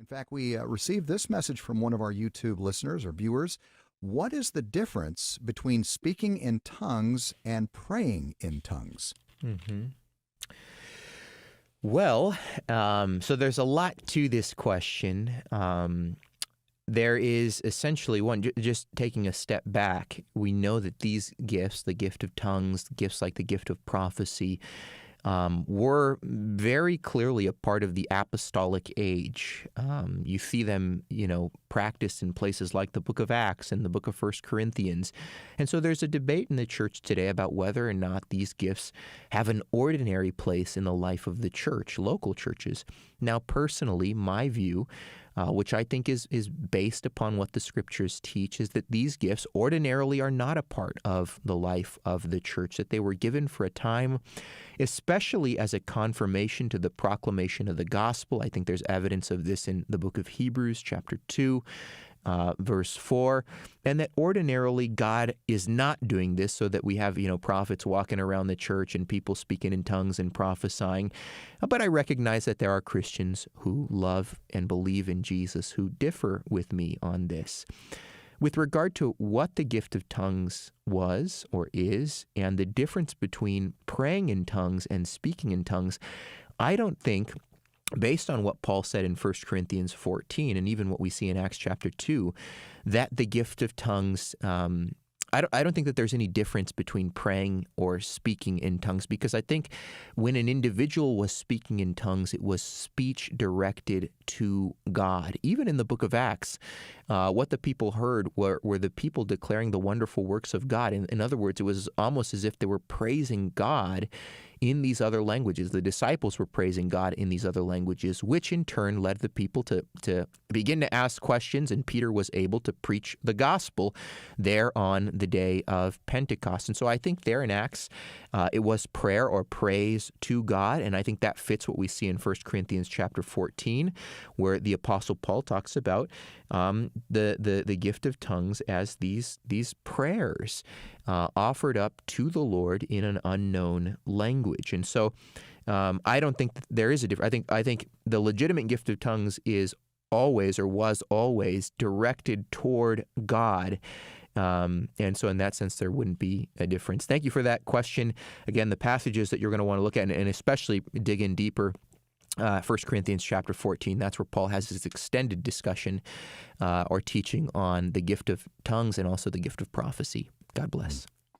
In fact, we received this message from one of our YouTube listeners or viewers. What is the difference between speaking in tongues and praying in tongues? Mm-hmm. Well, so there's a lot to this question. There is essentially just taking a step back, we know that these gifts, the gift of tongues, gifts like the gift of prophecy, were very clearly a part of the apostolic age. You see them, practiced in places like the book of Acts and the book of 1 Corinthians. And so there's a debate in the church today about whether or not these gifts have an ordinary place in the life of the church, local churches. Now, personally, my view, which I think is based upon what the Scriptures teach, is that these gifts ordinarily are not a part of the life of the church, that they were given for a time, especially as a confirmation to the proclamation of the gospel. I think there's evidence of this in the book of Hebrews, chapter 2, verse 4, and that ordinarily God is not doing this so that we have, prophets walking around the church and people speaking in tongues and prophesying. But I recognize that there are Christians who love and believe in Jesus who differ with me on this. With regard to what the gift of tongues was or is, and the difference between praying in tongues and speaking in tongues, I don't think, based on what Paul said in 1 Corinthians 14 and even what we see in Acts chapter 2, that the gift of tongues, I don't think that there's any difference between praying or speaking in tongues, because I think when an individual was speaking in tongues, it was speech directed to God. Even in the book of Acts, what the people heard were the people declaring the wonderful works of God. In other words, it was almost as if they were praising God in these other languages. The disciples were praising God in these other languages, which in turn led the people to begin to ask questions, and Peter was able to preach the gospel there on the day of Pentecost. And so I think there in Acts, it was prayer or praise to God, and I think that fits what we see in 1 Corinthians chapter 14, where the Apostle Paul talks about the gift of tongues as these prayers offered up to the Lord in an unknown language. And so I don't think that there is a difference. I think the legitimate gift of tongues is always or was always directed toward God. And so in that sense, there wouldn't be a difference. Thank you for that question. Again, the passages that you're going to want to look at and especially dig in deeper, 1 Corinthians chapter 14, that's where Paul has his extended discussion or teaching on the gift of tongues and also the gift of prophecy. God bless.